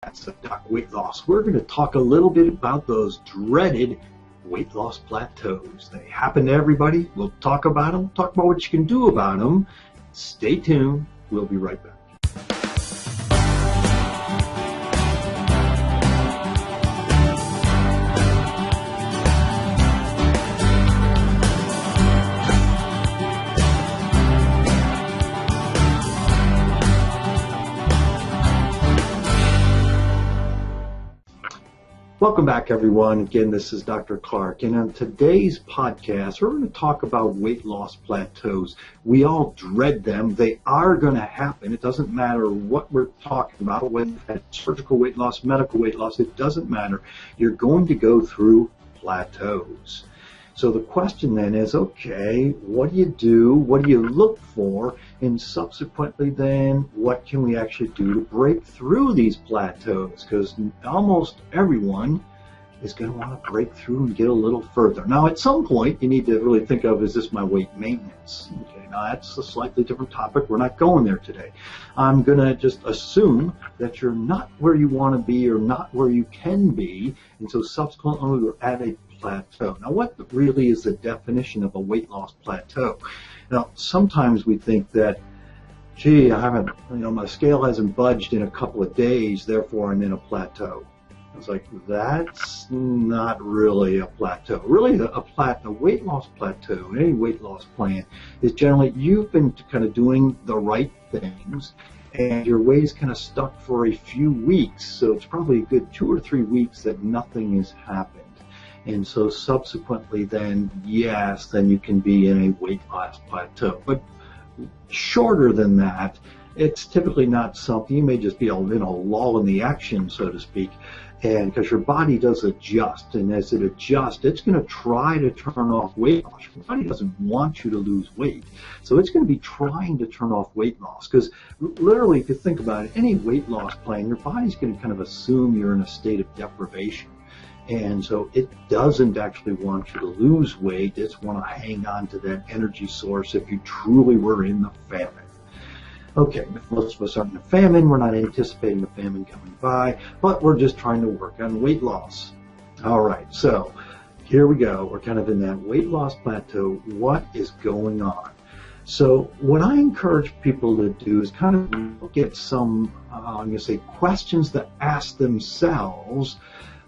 Doc Weight Loss. We're going to talk a little bit about those dreaded weight loss plateaus. They happen to everybody. We'll talk about them, talk about what you can do about them. Stay tuned. We'll be right back. Welcome back, everyone. Again, this is Dr. Clark, and on today's podcast, we're going to talk about weight loss plateaus. We all dread them. They are going to happen. It doesn't matter what we're talking about, whether it's surgical weight loss, medical weight loss, it doesn't matter. You're going to go through plateaus. So the question then is, okay, what do you do? What do you look for? And subsequently then, what can we actually do to break through these plateaus? Because almost everyone is going to want to break through and get a little further. Now, at some point, you need to really think of, is this my weight maintenance? Okay, now that's a slightly different topic. We're not going there today. I'm going to just assume that you're not where you want to be or not where you can be, and so subsequently we're at a plateau. Now, what really is the definition of a weight loss plateau? Now, sometimes we think that, gee, I haven't, my scale hasn't budged in a couple of days, therefore I'm in a plateau. It's like, that's not really a plateau. Really, a weight loss plateau, any weight loss plan, is generally you've been kind of doing the right things, and your weight is kind of stuck for a few weeks, so it's probably a good 2 or 3 weeks that nothing has happened. And so subsequently then, yes, then you can be in a weight loss plateau. But shorter than that, it's typically not something, you may just be in a lull in the action, so to speak, and because your body does adjust, and as it adjusts, it's going to try to turn off weight loss. Your body doesn't want you to lose weight, so it's going to be trying to turn off weight loss, because literally, if you think about it, any weight loss plan, your body's going to kind of assume you're in a state of deprivation. And so it doesn't actually want you to lose weight. It just want to hang on to that energy source if you truly were in the famine. Okay, most of us aren't in a famine. We're not anticipating a famine coming by, but we're just trying to work on weight loss. All right, so here we go. We're kind of in that weight loss plateau. What is going on? So what I encourage people to do is kind of look at some, I'm going to say, questions to ask themselves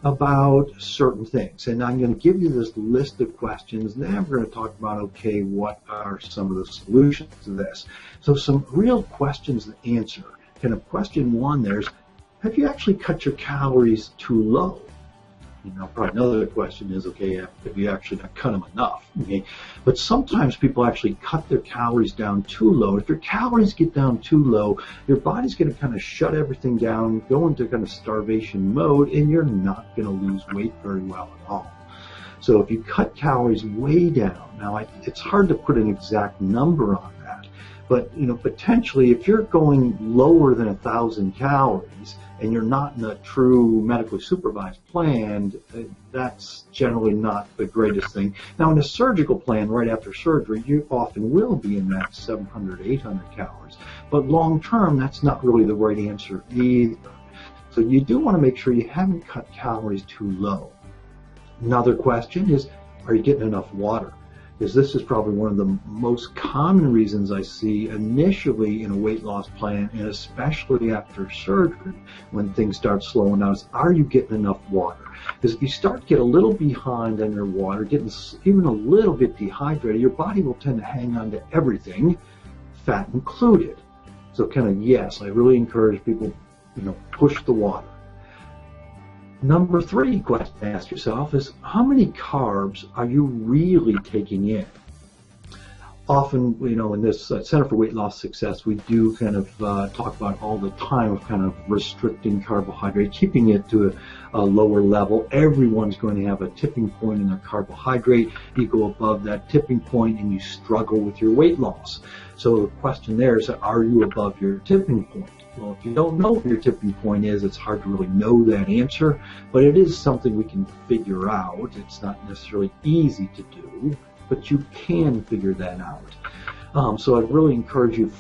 about certain things. And I'm going to give you this list of questions. Then we're going to talk about, okay, what are some of the solutions to this? So some real questions to answer. Kind of question one there is, have you actually cut your calories too low? Probably another question is, okay, have you actually not cut them enough? Okay, but sometimes people actually cut their calories down too low. If your calories get down too low, your body's going to kind of shut everything down, go into kind of starvation mode, and you're not going to lose weight very well at all. So if you cut calories way down, now it's hard to put an exact number on that, but potentially if you're going lower than 1,000 calories, and you're not in a true medically supervised plan, that's generally not the greatest thing. Now, in a surgical plan, right after surgery, you often will be in that 700, 800 calories. But long term, that's not really the right answer either. So you do want to make sure you haven't cut calories too low. Another question is, are you getting enough water? Because this is probably one of the most common reasons I see initially in a weight loss plan, and especially after surgery, when things start slowing down, is, are you getting enough water? Because if you start to get a little behind on your water, getting even a little bit dehydrated, your body will tend to hang on to everything, fat included. So kind of, yes, I really encourage people, push the water. Number 3 question to ask yourself is, how many carbs are you really taking in? Often, in this Center for Weight Loss Success, we do kind of talk about all the time of kind of restricting carbohydrate, keeping it to a lower level. Everyone's going to have a tipping point in their carbohydrate. You go above that tipping point and you struggle with your weight loss. So the question there is, are you above your tipping point? Well, if you don't know what your tipping point is, it's hard to really know that answer, but it is something we can figure out. It's not necessarily easy to do, but you can figure that out. So I'd really encourage you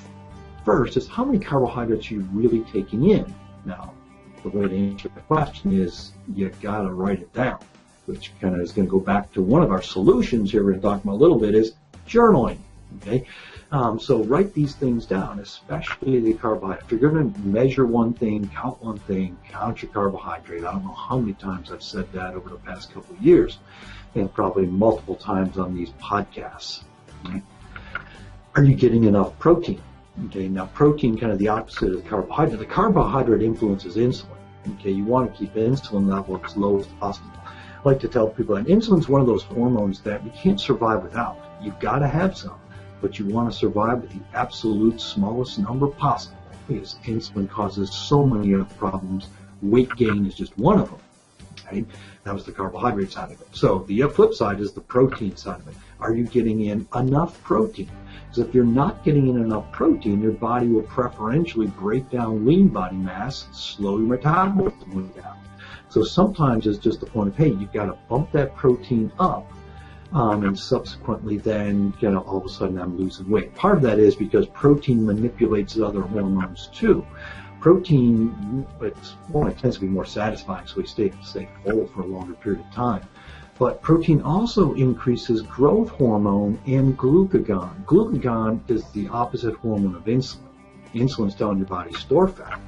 first is, how many carbohydrates are you really taking in? Now, the way to answer the question is you got to write it down, which kind of is going to go back to one of our solutions here we're going to talk about a little bit is journaling. Okay, so write these things down, especially the carbohydrate. If you're going to measure one thing, count your carbohydrate. I don't know how many times I've said that over the past couple of years, and probably multiple times on these podcasts. Okay? Are you getting enough protein? Okay, now protein, kind of the opposite of the carbohydrate. The carbohydrate influences insulin. Okay, you want to keep insulin level as low as possible. I like to tell people that insulin's one of those hormones that you can't survive without. You've got to have some, but you want to survive with the absolute smallest number possible, because insulin causes so many other problems. Weight gain is just one of them. Okay? That was the carbohydrate side of it. So the flip side is the protein side of it. Are you getting in enough protein? Because if you're not getting in enough protein, your body will preferentially break down lean body mass, slow your metabolism down. So sometimes it's just the point of, hey, you've got to bump that protein up, and subsequently then, all of a sudden I'm losing weight. Part of that is because protein manipulates other hormones too. Protein, it tends to be more satisfying, so we stay full for a longer period of time. But protein also increases growth hormone and glucagon. Glucagon is the opposite hormone of insulin. Insulin's telling your body store fat.